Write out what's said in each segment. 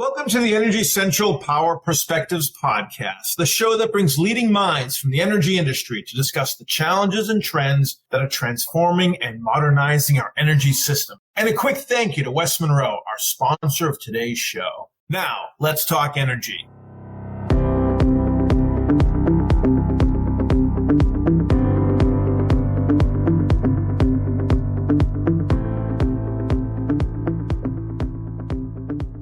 Welcome to the Energy Central Power Perspectives podcast, the show that brings leading minds from the energy industry to discuss the challenges and trends that are transforming and modernizing our energy system. And a quick thank you to West Monroe, our sponsor of today's show. Now, let's talk energy.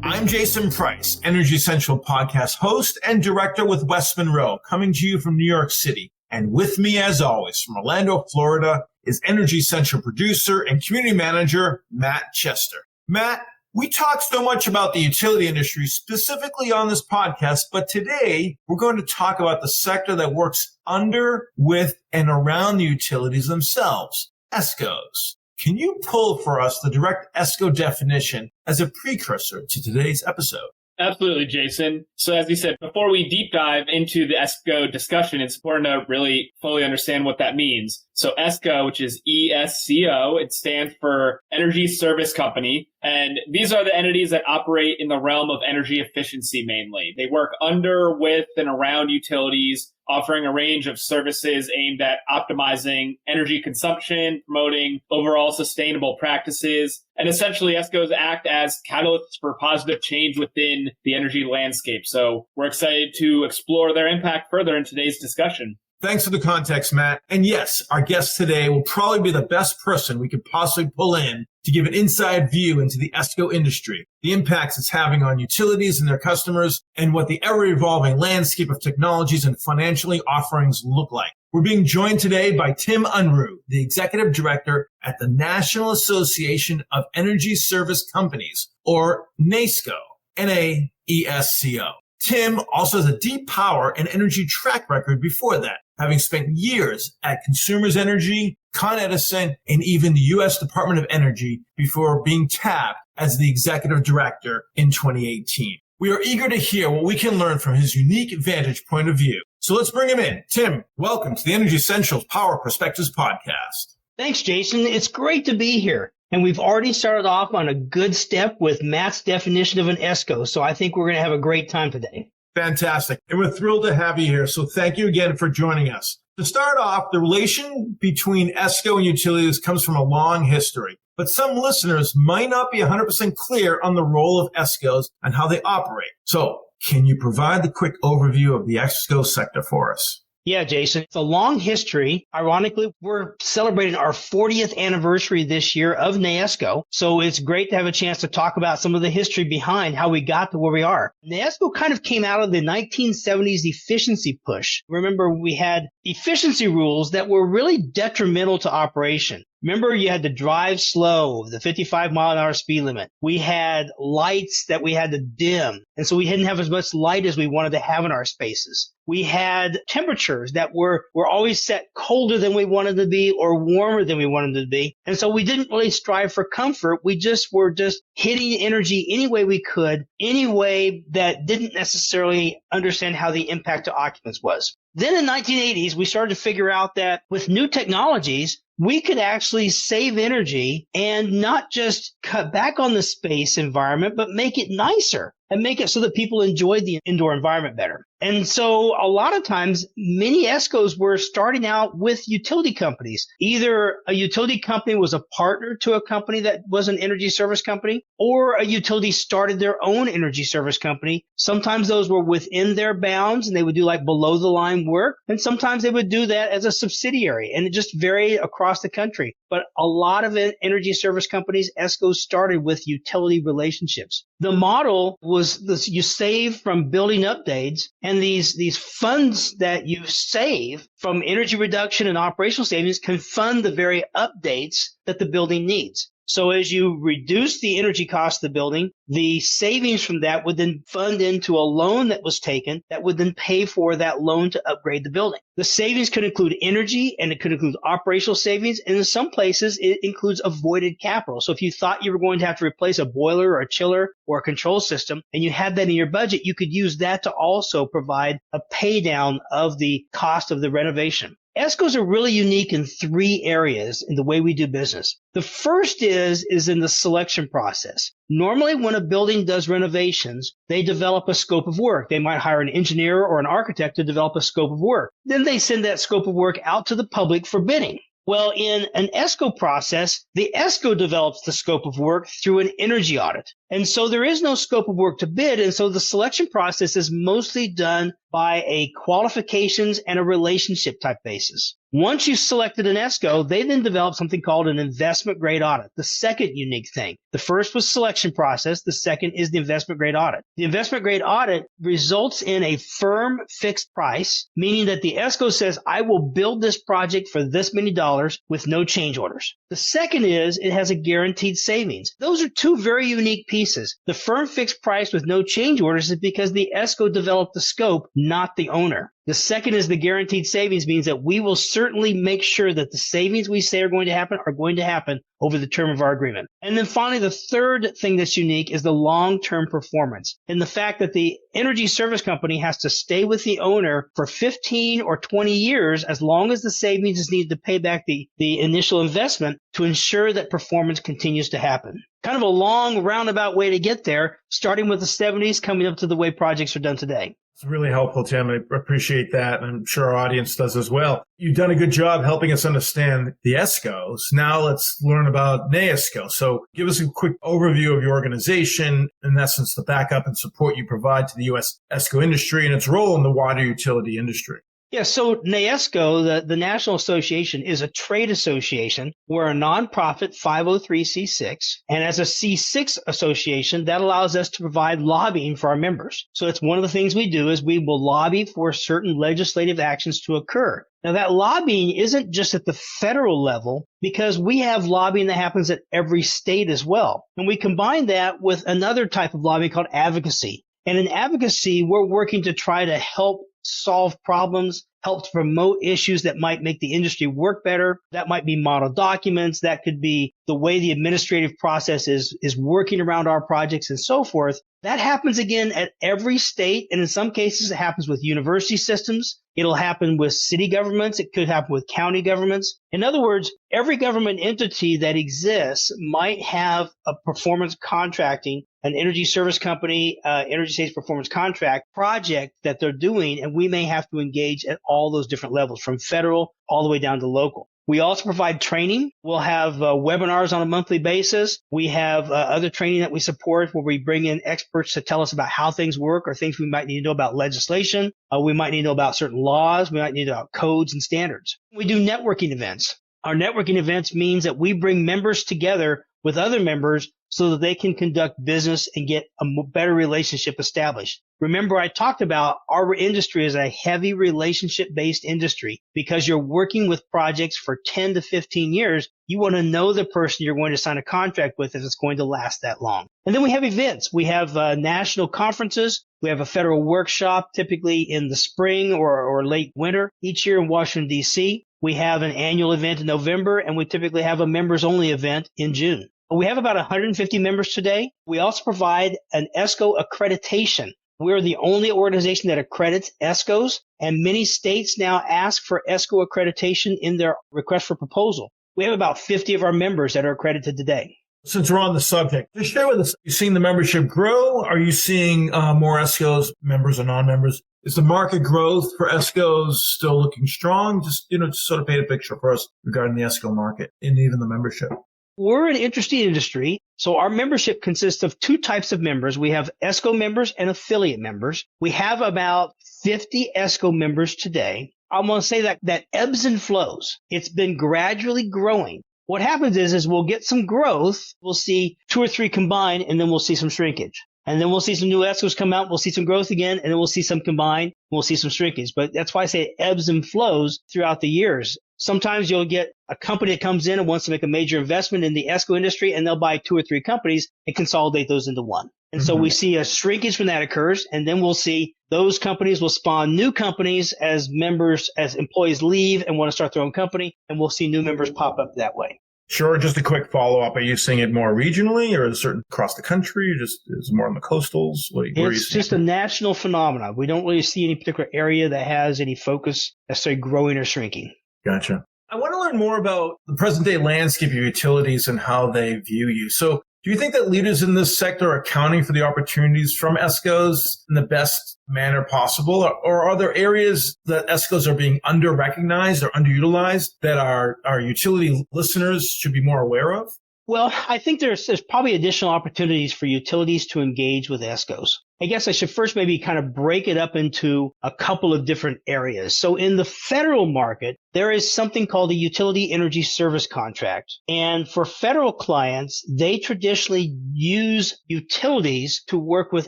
I'm Jason Price, Energy Central podcast host and director with West Monroe, coming to you from New York City. And with me, as always, from Orlando, Florida, is Energy Central producer and community manager, Matt Chester. Matt, we talk so much about the utility industry, specifically on this podcast, but today we're going to talk about the sector that works under, with, and around the utilities themselves, ESCOs. Can you pull for us the direct ESCO definition as a precursor to today's episode? Absolutely, Jason. So as you said, before we deep dive into the ESCO discussion, it's important to really fully understand what that means. So ESCO, which is ESCO, it stands for Energy Service Company. And these are the entities that operate in the realm of energy efficiency mainly. They work under, with, and around utilities, offering a range of services aimed at optimizing energy consumption, promoting overall sustainable practices. And essentially, ESCOs act as catalysts for positive change within the energy landscape. So we're excited to explore their impact further in today's discussion. Thanks for the context, Matt. And yes, our guest today will probably be the best person we could possibly pull in to give an inside view into the ESCO industry, the impacts it's having on utilities and their customers, and what the ever-evolving landscape of technologies and financially offerings look like. We're being joined today by Tim Unruh, the Executive Director at the National Association of Energy Service Companies, or NAESCO, N-A-E-S-C-O. Tim also has a deep power and energy track record before that, having spent years at Consumers Energy, Con Edison, and even the U.S. Department of Energy before being tapped as the Executive Director in 2018. We are eager to hear what we can learn from his unique vantage point of view. So let's bring him in. Tim, welcome to the Energy Central Power Perspectives podcast. Thanks, Jason. It's great to be here. And we've already started off on a good step with Matt's definition of an ESCO. So I think we're going to have a great time today. Fantastic. And we're thrilled to have you here. So thank you again for joining us. To start off, the relation between ESCO and utilities comes from a long history. But some listeners might not be 100% clear on the role of ESCOs and how they operate. So can you provide the quick overview of the ESCO sector for us? Yeah, Jason, it's a long history. Ironically, we're celebrating our 40th anniversary this year of NAESCO. So it's great to have a chance to talk about some of the history behind how we got to where we are. NAESCO kind of came out of the 1970s efficiency push. Remember, we had efficiency rules that were really detrimental to operation. Remember, you had to drive slow, the 55 mile an hour speed limit. We had lights that we had to dim. And so we didn't have as much light as we wanted to have in our spaces. We had temperatures that were always set colder than we wanted to be or warmer than we wanted to be. And so we didn't really strive for comfort. We were hitting energy any way we could, any way that didn't necessarily understand how the impact to occupants was. Then in the 1980s, we started to figure out that with new technologies, we could actually save energy and not just cut back on the space environment, but make it nicer and make it so that people enjoyed the indoor environment better. And so a lot of times, many ESCOs were starting out with utility companies. Either a utility company was a partner to a company that was an energy service company, or a utility started their own energy service company. Sometimes those were within their bounds and they would do like below the line work. And sometimes they would do that as a subsidiary, and it just varied across the country. But a lot of energy service companies, ESCOs, started with utility relationships. The model was this: you save from building updates, and these funds that you save from energy reduction and operational savings can fund the very updates that the building needs. So as you reduce the energy cost of the building, the savings from that would then fund into a loan that was taken that would then pay for that loan to upgrade the building. The savings could include energy, and it could include operational savings. And in some places, it includes avoided capital. So if you thought you were going to have to replace a boiler or a chiller or a control system, and you had that in your budget, you could use that to also provide a pay down of the cost of the renovation. ESCOs are really unique in three areas in the way we do business. The first is in the selection process. Normally, when a building does renovations, they develop a scope of work. They might hire an engineer or an architect to develop a scope of work. Then they send that scope of work out to the public for bidding. Well, in an ESCO process, the ESCO develops the scope of work through an energy audit. And so there is no scope of work to bid. And so the selection process is mostly done by a qualifications and a relationship type basis. Once you've selected an ESCO, they then develop something called an investment grade audit, the second unique thing. The first was selection process. The second is the investment grade audit. The investment grade audit results in a firm fixed price, meaning that the ESCO says, I will build this project for this many dollars with no change orders. The second is it has a guaranteed savings. Those are two very unique pieces. The firm fixed price with no change orders is because the ESCO developed the scope, not the owner. The second is the guaranteed savings, means that we will certainly make sure that the savings we say are going to happen over the term of our agreement. And then finally, the third thing that's unique is the long-term performance, and the fact that the energy service company has to stay with the owner for 15 or 20 years as long as the savings is needed to pay back the initial investment to ensure that performance continues to happen. Kind of a long roundabout way to get there, starting with the 70s, coming up to the way projects are done today. It's really helpful, Tim. I appreciate that, and I'm sure our audience does as well. You've done a good job helping us understand the ESCOs. Now let's learn about NAESCO. So give us a quick overview of your organization, in essence, the backup and support you provide to the U.S. ESCO industry and its role in the water utility industry. Yeah, so NAESCO, the National Association, is a trade association. We're a nonprofit 503c6. And as a C6 association, that allows us to provide lobbying for our members. So it's one of the things we do is we will lobby for certain legislative actions to occur. Now, that lobbying isn't just at the federal level, because we have lobbying that happens at every state as well. And we combine that with another type of lobbying called advocacy. And in advocacy, we're working to try to help solve problems, help to promote issues that might make the industry work better. That might be model documents. That could be the way the administrative process is working around our projects and so forth. That happens again at every state. And in some cases, it happens with university systems. It'll happen with city governments. It could happen with county governments. In other words, every government entity that exists might have a performance contracting, an energy service company, energy savings performance contract project that they're doing, and we may have to engage at all those different levels, from federal all the way down to local. We also provide training. We'll have webinars on a monthly basis. We have other training that we support where we bring in experts to tell us about how things work or things we might need to know about legislation. We might need to know about certain laws. We might need to know about codes and standards. We do networking events. Our networking events means that we bring members together with other members so that they can conduct business and get a better relationship established. Remember, I talked about our industry is a heavy relationship-based industry. Because you're working with projects for 10 to 15 years, you want to know the person you're going to sign a contract with if it's going to last that long. And then we have events. We have national conferences. We have a federal workshop, typically in the spring or late winter, each year in Washington, D.C. We have an annual event in November, and we typically have a members-only event in June. We have about 150 members today. We also provide an ESCO accreditation. We're the only organization that accredits ESCOs, and many states now ask for ESCO accreditation in their request for proposal. We have about 50 of our members that are accredited today. Since we're on the subject, just share with us, are you seeing the membership grow? Are you seeing more ESCOs, members or non-members? Is the market growth for ESCOs still looking strong? Just sort of paint a picture for us regarding the ESCO market and even the membership. We're an interesting industry. So our membership consists of two types of members. We have ESCO members and affiliate members. We have about 50 ESCO members today. I'm going to say that ebbs and flows. It's been gradually growing. What happens is we'll get some growth. We'll see 2 or 3 combine, and then we'll see some shrinkage. And then we'll see some new ESCOs come out. We'll see some growth again, and then we'll see some combine. We'll see some shrinkage. But that's why I say it ebbs and flows throughout the years. Sometimes you'll get a company that comes in and wants to make a major investment in the ESCO industry, and they'll buy 2 or 3 companies and consolidate those into one. And so we see a shrinkage when that occurs, and then we'll see those companies will spawn new companies as members, as employees leave and want to start their own company, and we'll see new members pop up that way. Sure. Just a quick follow-up. Are you seeing it more regionally or certain across the country? Or just is it more on the coastals? It's just a national phenomenon. We don't really see any particular area that has any focus necessarily growing or shrinking. Gotcha. I want to learn more about the present-day landscape of utilities and how they view you. So Do you think that leaders in this sector are accounting for the opportunities from ESCOs in the best manner possible? Or are there areas that ESCOs are being under-recognized or underutilized that our utility listeners should be more aware of? Well, I think there's probably additional opportunities for utilities to engage with ESCOs. I guess I should first maybe kind of break it up into a couple of different areas. So in the federal market, there is something called a utility energy service contract. And for federal clients, they traditionally use utilities to work with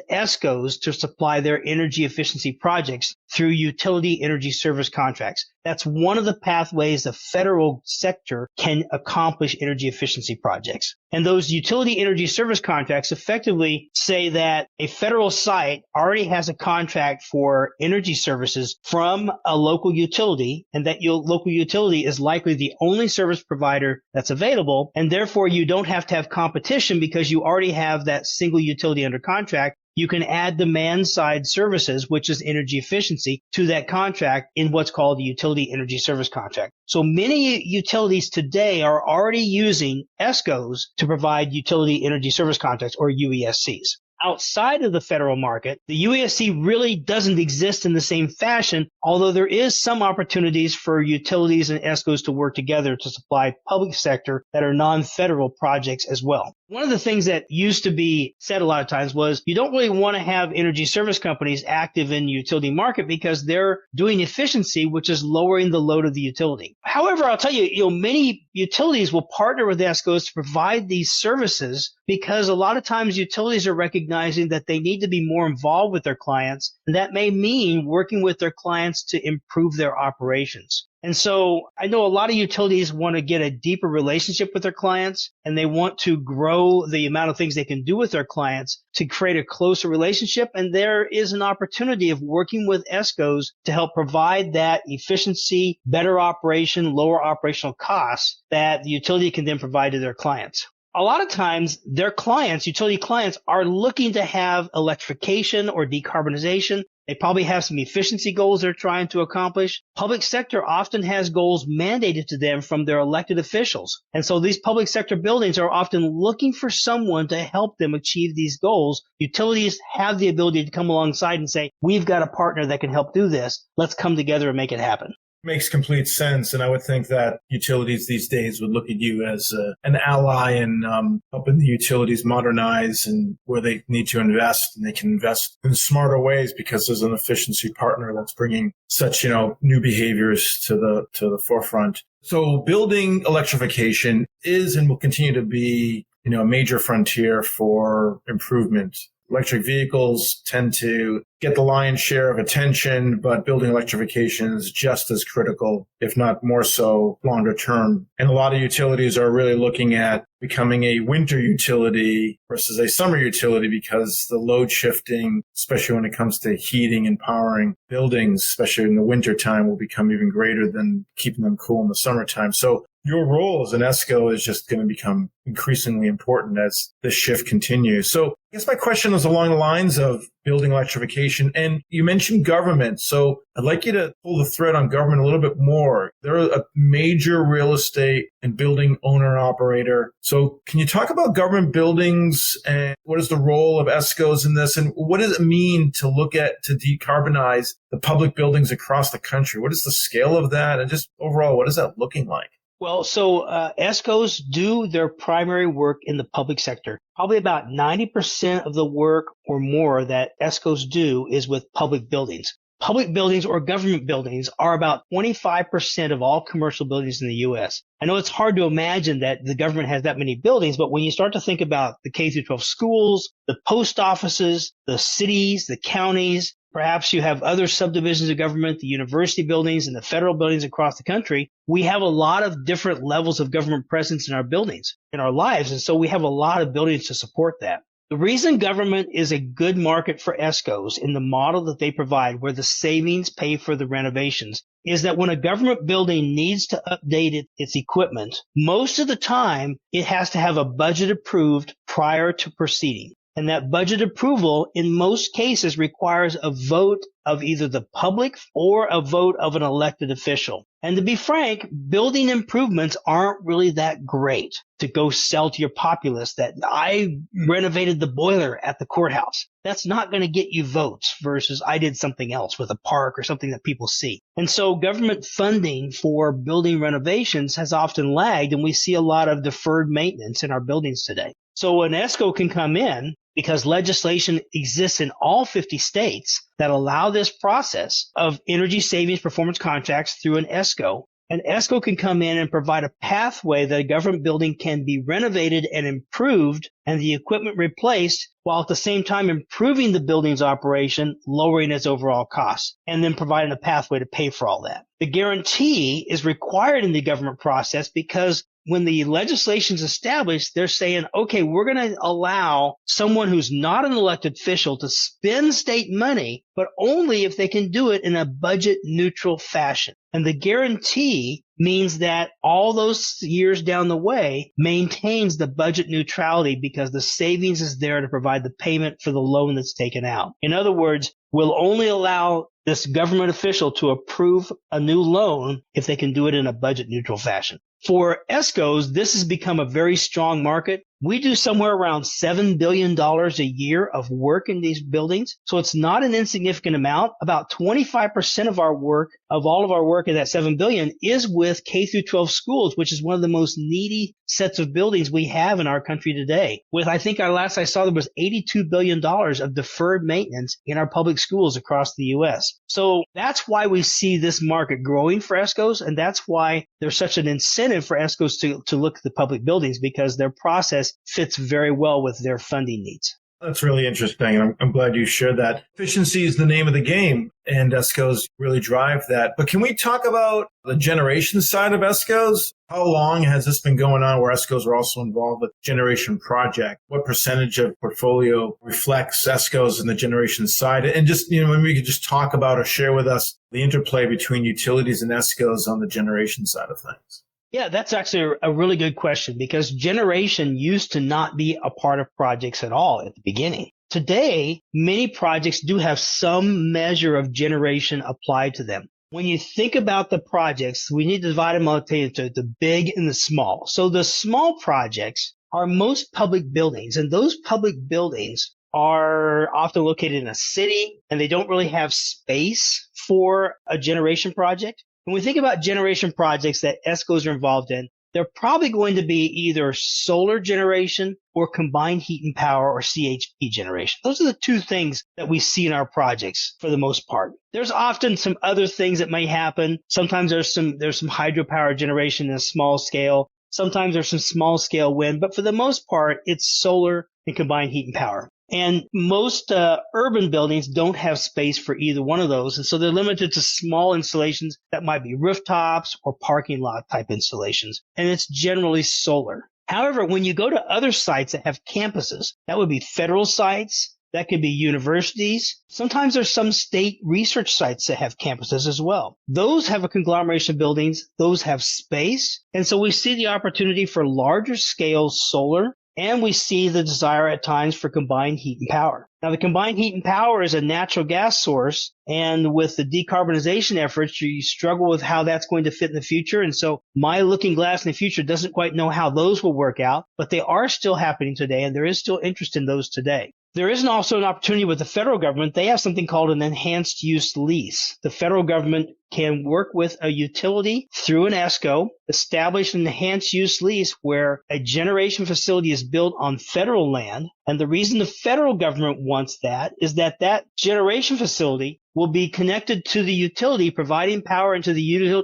ESCOs to supply their energy efficiency projects through utility energy service contracts. That's one of the pathways the federal sector can accomplish energy efficiency projects. And those utility energy service contracts effectively say that a federal site already has a contract for energy services from a local utility, and that your local utility is likely the only service provider that's available, and therefore you don't have to have competition because you already have that single utility under contract. You can add demand-side services, which is energy efficiency, to that contract in what's called the utility energy service contract. So many utilities today are already using ESCOs to provide utility energy service contracts, or UESCs. Outside of the federal market, the UESC really doesn't exist in the same fashion, although there is some opportunities for utilities and ESCOs to work together to supply public sector that are non-federal projects as well. One of the things that used to be said a lot of times was you don't really want to have energy service companies active in the utility market because they're doing efficiency, which is lowering the load of the utility. However, I'll tell you, many utilities will partner with ESCOs to provide these services because a lot of times utilities are recognizing that they need to be more involved with their clients. And that may mean working with their clients to improve their operations. And so I know a lot of utilities want to get a deeper relationship with their clients, and they want to grow the amount of things they can do with their clients to create a closer relationship. And there is an opportunity of working with ESCOs to help provide that efficiency, better operation, lower operational costs that the utility can then provide to their clients. A lot of times their clients, utility clients, are looking to have electrification or decarbonization. They probably have some efficiency goals they're trying to accomplish. Public sector often has goals mandated to them from their elected officials. And so these public sector buildings are often looking for someone to help them achieve these goals. Utilities have the ability to come alongside and say, we've got a partner that can help do this. Let's come together and make it happen. Makes complete sense. And I would think that utilities these days would look at you as an ally in helping the utilities modernize and where they need to invest, and they can invest in smarter ways because there's an efficiency partner that's bringing such, new behaviors to the forefront. So building electrification is and will continue to be, a major frontier for improvement. Electric vehicles tend to get the lion's share of attention, but building electrification is just as critical, if not more so, longer term. And a lot of utilities are really looking at becoming a winter utility versus a summer utility because the load shifting, especially when it comes to heating and powering buildings, especially in the wintertime, will become even greater than keeping them cool in the summertime. So your role as an ESCO is just going to become increasingly important as this shift continues. So I guess my question is along the lines of building electrification. And you mentioned government. So I'd like you to pull the thread on government a little bit more. They're a major real estate and building owner operator. So can you talk about government buildings and what is the role of ESCOs in this? And what does it mean to decarbonize the public buildings across the country? What is the scale of that? And just overall, what is that looking like? Well, so ESCOs do their primary work in the public sector. Probably about 90% of the work or more that ESCOs do is with public buildings. Public buildings or government buildings are about 25% of all commercial buildings in the U.S. I know it's hard to imagine that the government has that many buildings, but when you start to think about the K-12 schools, the post offices, the cities, the counties, perhaps you have other subdivisions of government, the university buildings and the federal buildings across the country. We have a lot of different levels of government presence in our buildings, in our lives. And so we have a lot of buildings to support that. The reason government is a good market for ESCOs in the model that they provide, where the savings pay for the renovations, is that when a government building needs to update its equipment, most of the time it has to have a budget approved prior to proceeding. And that budget approval in most cases requires a vote of either the public or a vote of an elected official. And to be frank, building improvements aren't really that great to go sell to your populace that I renovated the boiler at the courthouse. That's not going to get you votes versus I did something else with a park or something that people see. And so government funding for building renovations has often lagged, and we see a lot of deferred maintenance in our buildings today. So an ESCO can come in because legislation exists in all 50 states that allow this process of energy savings performance contracts through an ESCO. An ESCO can come in and provide a pathway that a government building can be renovated and improved and the equipment replaced while at the same time improving the building's operation, lowering its overall costs, and then providing a pathway to pay for all that. The guarantee is required in the government process because when the legislation is established, they're saying, okay, we're going to allow someone who's not an elected official to spend state money, but only if they can do it in a budget neutral fashion. And the guarantee means that all those years down the way maintains the budget neutrality because the savings is there to provide the payment for the loan that's taken out. In other words, we'll only allow this government official to approve a new loan if they can do it in a budget neutral fashion. For ESCOs, this has become a very strong market. We do somewhere around $7 billion a year of work in these buildings. So it's not an insignificant amount. About 25% of our work, of all of our work in that $7 billion is with K through 12 schools, which is one of the most needy sets of buildings we have in our country today. With, I think last I saw there was $82 billion of deferred maintenance in our public schools across the U.S. So that's why we see this market growing for ESCOs. And that's why there's such an incentive for ESCOs to look at the public buildings because their process fits very well with their funding needs. That's really interesting. And I'm glad you shared that. Efficiency is the name of the game, and ESCOs really drive that. But can we talk about the generation side of ESCOs? How long has this been going on where ESCOs are also involved with generation project? What percentage of portfolio reflects ESCOs in the generation side? And just, maybe we could just talk about or share with us the interplay between utilities and ESCOs on the generation side of things. Yeah, that's actually a really good question because generation used to not be a part of projects at all at the beginning. Today, many projects do have some measure of generation applied to them. When you think about the projects, we need to divide them up into the big and the small. So the small projects are most public buildings, and those public buildings are often located in a city, and they don't really have space for a generation project. When we think about generation projects that ESCOs are involved in, they're probably going to be either solar generation or combined heat and power or CHP generation. Those are the two things that we see in our projects for the most part. There's often some other things that may happen. Sometimes there's some hydropower generation in a small scale. Sometimes there's some small scale wind, but for the most part, it's solar and combined heat and power. And most urban buildings don't have space for either one of those. And so they're limited to small installations that might be rooftops or parking lot type installations. And it's generally solar. However, when you go to other sites that have campuses, that would be federal sites, that could be universities. Sometimes there's some state research sites that have campuses as well. Those have a conglomeration of buildings. Those have space. And so we see the opportunity for larger scale solar. And we see the desire at times for combined heat and power. Now, the combined heat and power is a natural gas source. And with the decarbonization efforts, you struggle with how that's going to fit in the future. And so my looking glass in the future doesn't quite know how those will work out, but they are still happening today. And there is still interest in those today. There is also an opportunity with the federal government. They have something called an enhanced use lease. The federal government can work with a utility through an ESCO, establish an enhanced use lease where a generation facility is built on federal land. And the reason the federal government wants that is that that generation facility will be connected to the utility, providing power into the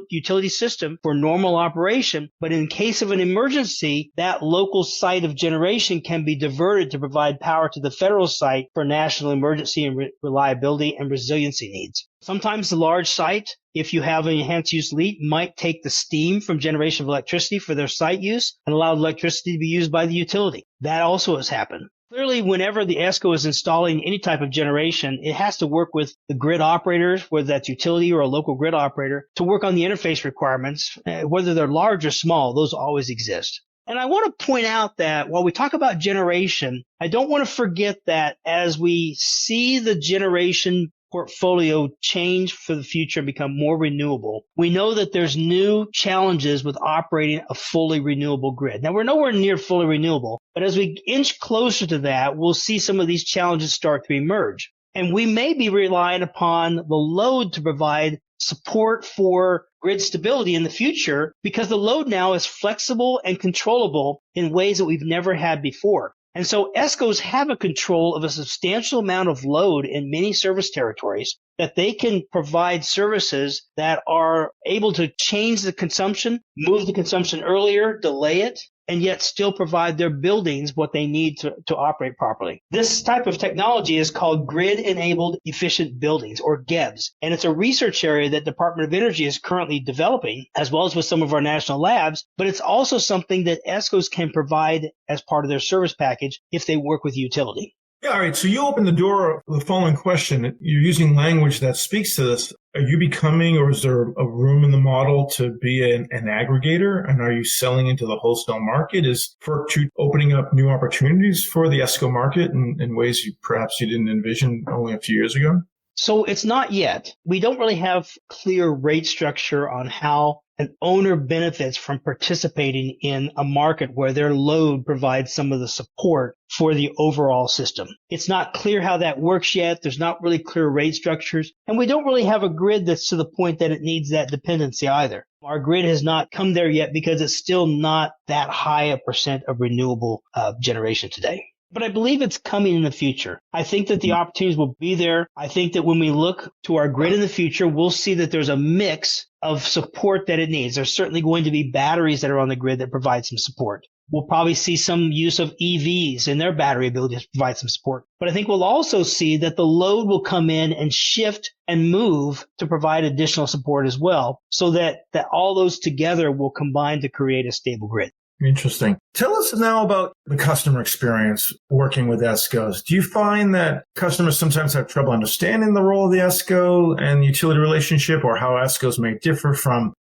utility system for normal operation. But in case of an emergency, that local site of generation can be diverted to provide power to the federal site for national emergency and reliability and resiliency needs. Sometimes the large site, if you have an enhanced use lease, might take the steam from generation of electricity for their site use and allow electricity to be used by the utility. That also has happened. Clearly, whenever the ESCO is installing any type of generation, it has to work with the grid operators, whether that's utility or a local grid operator, to work on the interface requirements. Whether they're large or small, those always exist. And I want to point out that while we talk about generation, I don't want to forget that as we see the generation portfolio change for the future and become more renewable, we know that there's new challenges with operating a fully renewable grid. Now, we're nowhere near fully renewable, but as we inch closer to that, we'll see some of these challenges start to emerge. And we may be relying upon the load to provide support for grid stability in the future because the load now is flexible and controllable in ways that we've never had before. And so ESCOs have a control of a substantial amount of load in many service territories that they can provide services that are able to change the consumption, move the consumption earlier, delay it, and yet still provide their buildings what they need to operate properly. This type of technology is called Grid-Enabled Efficient Buildings, or GEBs, and it's a research area that Department of Energy is currently developing, as well as with some of our national labs, but it's also something that ESCOs can provide as part of their service package if they work with utility. Yeah, all right. So you opened the door with the following question. You're using language that speaks to this. Are you becoming, or is there a room in the model to be an aggregator? And are you selling into the wholesale market? Is FERC opening up new opportunities for the ESCO market in ways perhaps you didn't envision only a few years ago? So it's not yet. We don't really have clear rate structure on how an owner benefits from participating in a market where their load provides some of the support for the overall system. It's not clear how that works yet. There's not really clear rate structures. And we don't really have a grid that's to the point that it needs that dependency either. Our grid has not come there yet because it's still not that high a percent of renewable generation today. But I believe it's coming in the future. I think that the opportunities will be there. I think that when we look to our grid in the future, we'll see that there's a mix of support that it needs. There's certainly going to be batteries that are on the grid that provide some support. We'll probably see some use of EVs and their battery ability to provide some support. But I think we'll also see that the load will come in and shift and move to provide additional support as well, so that all those together will combine to create a stable grid. Interesting. Tell us now about the customer experience working with ESCOs. Do you find that customers sometimes have trouble understanding the role of the ESCO and the utility relationship, or how ESCOs may differ from,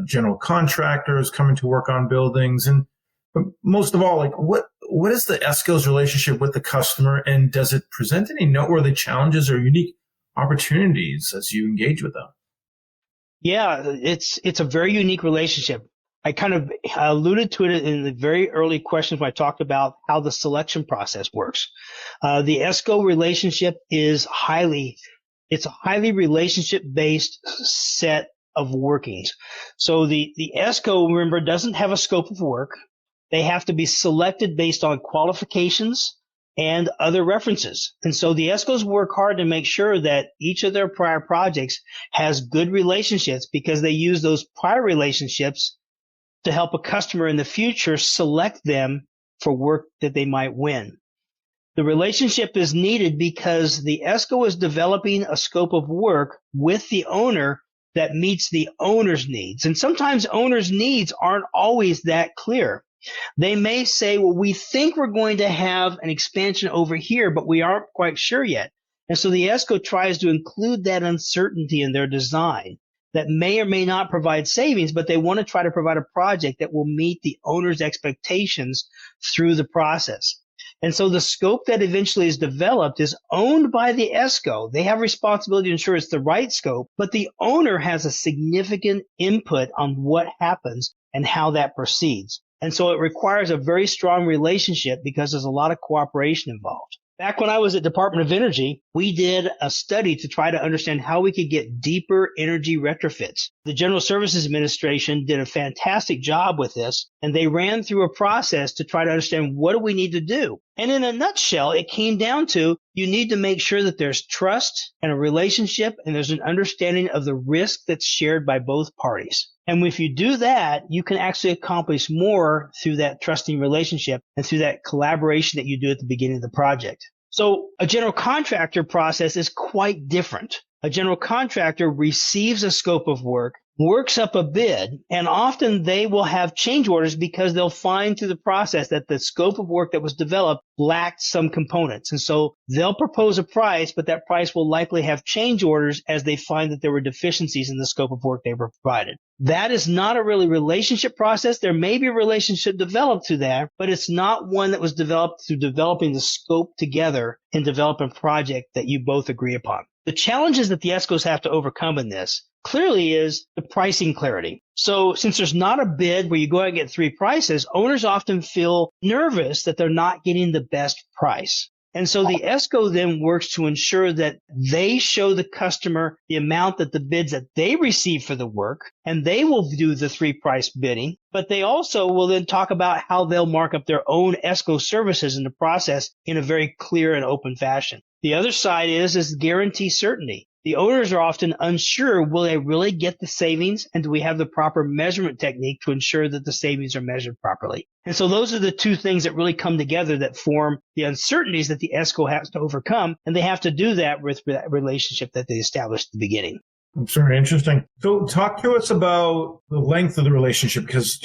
general contractors coming to work on buildings? And most of all, what is the ESCO's relationship with the customer, and does it present any noteworthy challenges or unique opportunities as you engage with them? Yeah, it's a very unique relationship. I kind of alluded to it in the very early questions when I talked about how the selection process works. The ESCO relationship is it's a highly relationship-based set of workings. So the ESCO, remember, doesn't have a scope of work. They have to be selected based on qualifications and other references. And so the ESCOs work hard to make sure that each of their prior projects has good relationships, because they use those prior relationships to help a customer in the future select them for work that they might win. The relationship is needed because the ESCO is developing a scope of work with the owner that meets the owner's needs. And sometimes owners' needs aren't always that clear. They may say, well, we think we're going to have an expansion over here, but we aren't quite sure yet. And so the ESCO tries to include that uncertainty in their design that may or may not provide savings, but they want to try to provide a project that will meet the owner's expectations through the process. And so the scope that eventually is developed is owned by the ESCO. They have responsibility to ensure it's the right scope, but the owner has a significant input on what happens and how that proceeds. And so it requires a very strong relationship because there's a lot of cooperation involved. Back when I was at Department of Energy, we did a study to try to understand how we could get deeper energy retrofits. The General Services Administration did a fantastic job with this, and they ran through a process to try to understand what do we need to do. And in a nutshell, it came down to you need to make sure that there's trust and a relationship, and there's an understanding of the risk that's shared by both parties. And if you do that, you can actually accomplish more through that trusting relationship and through that collaboration that you do at the beginning of the project. So a general contractor process is quite different. A general contractor receives a scope of work, works up a bid, and often they will have change orders because they'll find through the process that the scope of work that was developed lacked some components. And so they'll propose a price, but that price will likely have change orders as they find that there were deficiencies in the scope of work they were provided. That is not a really relationship process. There may be a relationship developed through that, but it's not one that was developed through developing the scope together and developing a project that you both agree upon. The challenges that the ESCOs have to overcome in this clearly is the pricing clarity. So since there's not a bid where you go out and get 3 prices, owners often feel nervous that they're not getting the best price. And so the ESCO then works to ensure that they show the customer the amount that the bids that they receive for the work, and they will do the 3 price bidding, but they also will then talk about how they'll mark up their own ESCO services in the process in a very clear and open fashion. The other side is guarantee certainty. The owners are often unsure, will they really get the savings, and do we have the proper measurement technique to ensure that the savings are measured properly? And so those are the 2 things that really come together that form the uncertainties that the ESCO has to overcome, and they have to do that with that relationship that they established at the beginning. That's very interesting. So talk to us about the length of the relationship, because,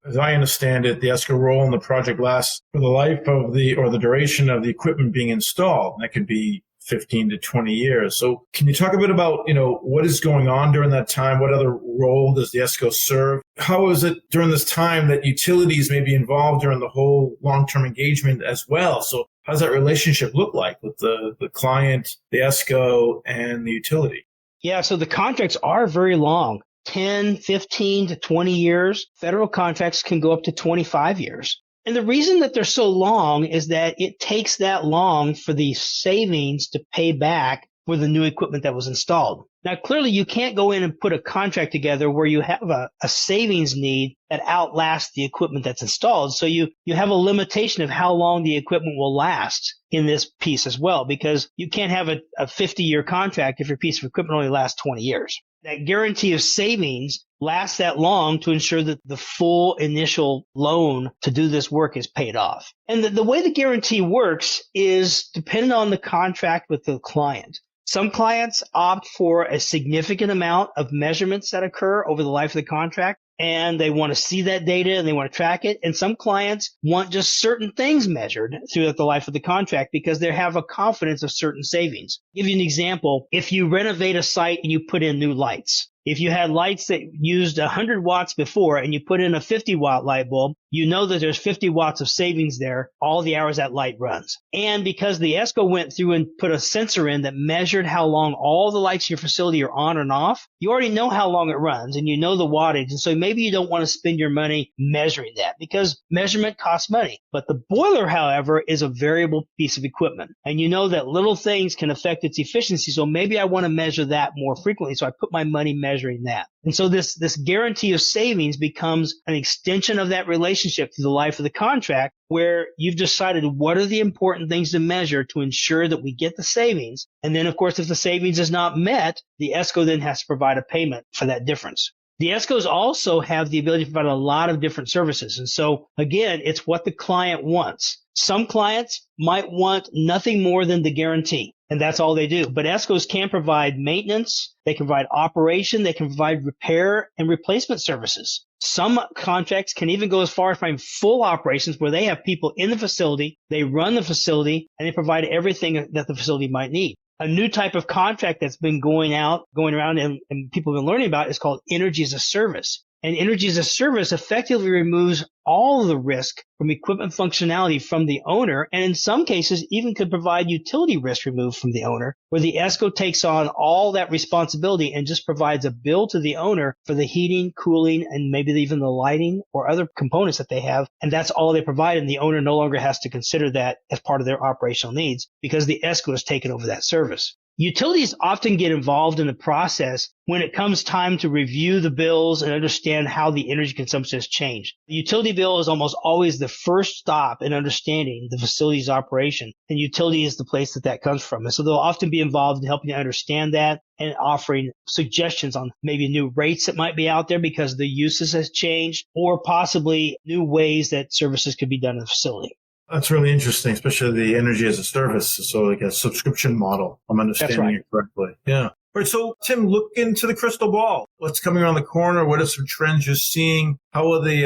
as I understand it, the ESCO role in the project lasts for the life of the duration of the equipment being installed. That could be 15 to 20 years. So can you talk a bit about, what is going on during that time? What other role does the ESCO serve? How is it during this time that utilities may be involved during the whole long-term engagement as well? So how does that relationship look like with the client, the ESCO, and the utility? Yeah, so the contracts are very long, 10, 15 to 20 years. Federal contracts can go up to 25 years. And the reason that they're so long is that it takes that long for the savings to pay back for the new equipment that was installed. Now, clearly, you can't go in and put a contract together where you have a savings need that outlasts the equipment that's installed. So you have a limitation of how long the equipment will last in this piece as well, because you can't have a 50-year contract if your piece of equipment only lasts 20 years. That guarantee of savings lasts that long to ensure that the full initial loan to do this work is paid off. And the way the guarantee works is dependent on the contract with the client. Some clients opt for a significant amount of measurements that occur over the life of the contract, and they want to see that data and they want to track it. And some clients want just certain things measured throughout the life of the contract because they have a confidence of certain savings. I'll give you an example. If you renovate a site and you put in new lights, if you had lights that used 100 watts before and you put in a 50-watt light bulb, you know that there's 50 watts of savings there all the hours that light runs. And because the ESCO went through and put a sensor in that measured how long all the lights in your facility are on and off, you already know how long it runs and you know the wattage. And so maybe you don't want to spend your money measuring that because measurement costs money. But the boiler, however, is a variable piece of equipment. And you know that little things can affect its efficiency. So maybe I want to measure that more frequently. So I put my money measuring that. And so this guarantee of savings becomes an extension of that relationship through the life of the contract, where you've decided what are the important things to measure to ensure that we get the savings. And then, of course, if the savings is not met, the ESCO then has to provide a payment for that difference. The ESCOs also have the ability to provide a lot of different services. And so, again, it's what the client wants. Some clients might want nothing more than the guarantee, and that's all they do. But ESCOs can provide maintenance, they can provide operation, they can provide repair and replacement services. Some contracts can even go as far as providing full operations where they have people in the facility, they run the facility, and they provide everything that the facility might need. A new type of contract that's been going around and people have been learning about is called energy as a service. And energy as a service effectively removes all of the risk from equipment functionality from the owner, and in some cases even could provide utility risk removed from the owner, where the ESCO takes on all that responsibility and just provides a bill to the owner for the heating, cooling, and maybe even the lighting or other components that they have, and that's all they provide, and the owner no longer has to consider that as part of their operational needs because the ESCO has taken over that service. Utilities often get involved in the process when it comes time to review the bills and understand how the energy consumption has changed. The utility bill is almost always the first stop in understanding the facility's operation, and utility is the place that comes from. And so they'll often be involved in helping you understand that and offering suggestions on maybe new rates that might be out there because the uses has changed, or possibly new ways that services could be done in the facility. That's really interesting, especially the energy as a service. So like a subscription model. I'm understanding it correctly. Yeah. All right. So Tim, look into the crystal ball. What's coming around the corner? What are some trends you're seeing? How will the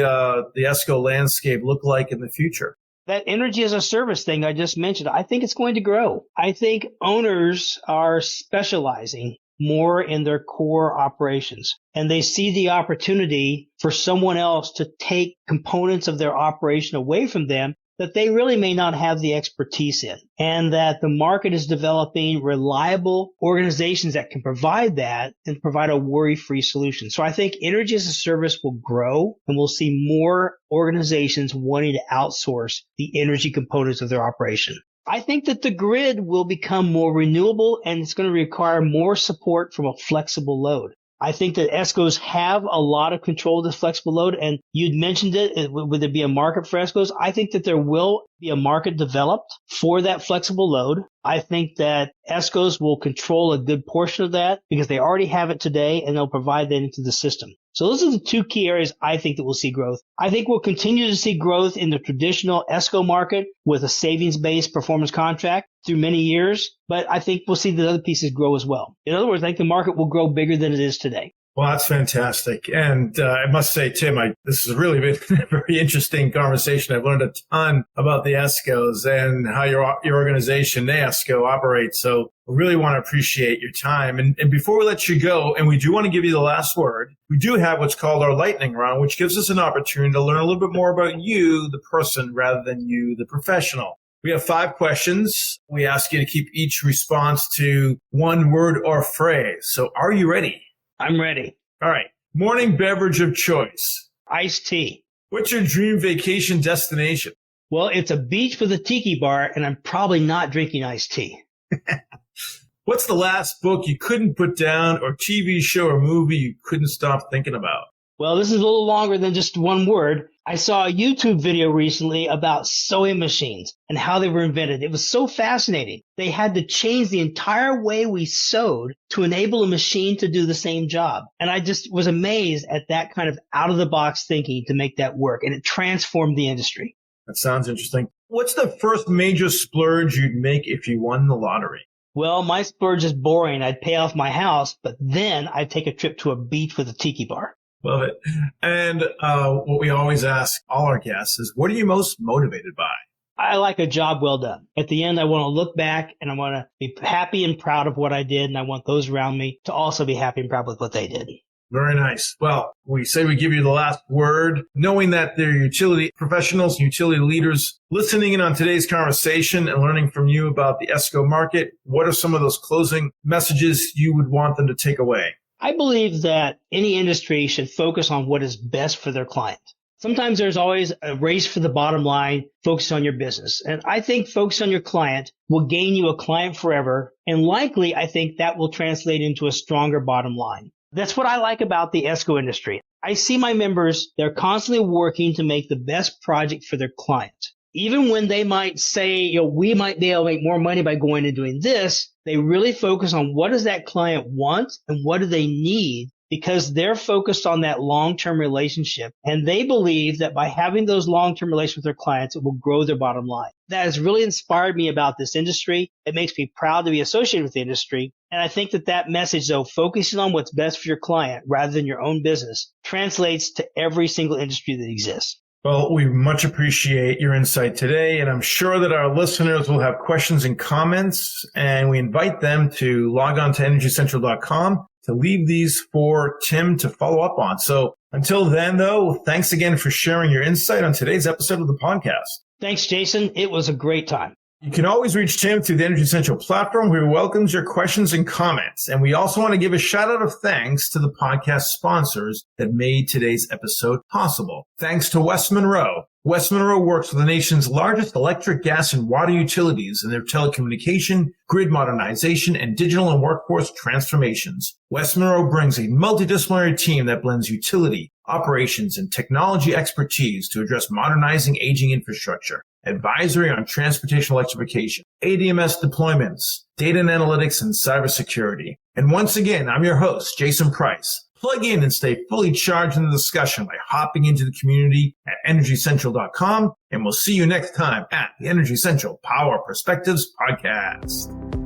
ESCO landscape look like in the future? That energy as a service thing I just mentioned, I think it's going to grow. I think owners are specializing more in their core operations. And they see the opportunity for someone else to take components of their operation away from them that they really may not have the expertise in, and that the market is developing reliable organizations that can provide that and provide a worry-free solution. So I think energy as a service will grow, and we'll see more organizations wanting to outsource the energy components of their operation. I think that the grid will become more renewable, and it's going to require more support from a flexible load. I think that ESCOs have a lot of control of this flexible load, and you'd mentioned it. Would there be a market for ESCOs? I think that there will be a market developed for that flexible load. I think that ESCOs will control a good portion of that because they already have it today, and they'll provide that into the system. So those are the two key areas I think that we'll see growth. I think we'll continue to see growth in the traditional ESCO market with a savings-based performance contract through many years, but I think we'll see the other pieces grow as well. In other words, I think the market will grow bigger than it is today. Well, that's fantastic. And I must say, Tim, this has really been a very interesting conversation. I've learned a ton about the ESCOs and how your organization, NAESCO, operates. So I really want to appreciate your time. And before we let you go, and we do want to give you the last word, we do have what's called our lightning round, which gives us an opportunity to learn a little bit more about you, the person, rather than you, the professional. We have 5 questions. We ask you to keep each response to one word or phrase. So are you ready? I'm ready. All right. Morning beverage of choice. Iced tea. What's your dream vacation destination? Well, it's a beach with a tiki bar, and I'm probably not drinking iced tea. What's the last book you couldn't put down or TV show or movie you couldn't stop thinking about? Well, this is a little longer than just one word. I saw a YouTube video recently about sewing machines and how they were invented. It was so fascinating. They had to change the entire way we sewed to enable a machine to do the same job. And I just was amazed at that kind of out-of-the-box thinking to make that work. And it transformed the industry. That sounds interesting. What's the first major splurge you'd make if you won the lottery? Well, my splurge is boring. I'd pay off my house, but then I'd take a trip to a beach with a tiki bar. Love it. And what we always ask all our guests is, what are you most motivated by? I like a job well done. At the end, I want to look back and I want to be happy and proud of what I did. And I want those around me to also be happy and proud with what they did. Very nice. Well, we say we give you the last word, knowing that there are utility professionals and utility leaders listening in on today's conversation and learning from you about the ESCO market. What are some of those closing messages you would want them to take away? I believe that any industry should focus on what is best for their client. Sometimes there's always a race for the bottom line, focus on your business. And I think focus on your client will gain you a client forever. And likely, I think that will translate into a stronger bottom line. That's what I like about the ESCO industry. I see my members, they're constantly working to make the best project for their client. Even when they might say, we might be able to make more money by going and doing this, they really focus on what does that client want and what do they need, because they're focused on that long-term relationship. And they believe that by having those long-term relations with their clients, it will grow their bottom line. That has really inspired me about this industry. It makes me proud to be associated with the industry. And I think that message, though, focusing on what's best for your client rather than your own business, translates to every single industry that exists. Well, we much appreciate your insight today, and I'm sure that our listeners will have questions and comments, and we invite them to log on to energycentral.com to leave these for Tim to follow up on. So until then, though, thanks again for sharing your insight on today's episode of the podcast. Thanks, Jason. It was a great time. You can always reach Tim through the Energy Central platform, where he welcomes your questions and comments. And we also want to give a shout out of thanks to the podcast sponsors that made today's episode possible. Thanks to West Monroe. West Monroe works with the nation's largest electric, gas, and water utilities in their telecommunication, grid modernization, and digital and workforce transformations. West Monroe brings a multidisciplinary team that blends utility, operations, and technology expertise to address modernizing aging infrastructure, advisory on transportation electrification, ADMS deployments, data and analytics, and cybersecurity. And once again, I'm your host, Jason Price. Plug in and stay fully charged in the discussion by hopping into the community at energycentral.com, and we'll see you next time at the Energy Central Power Perspectives Podcast.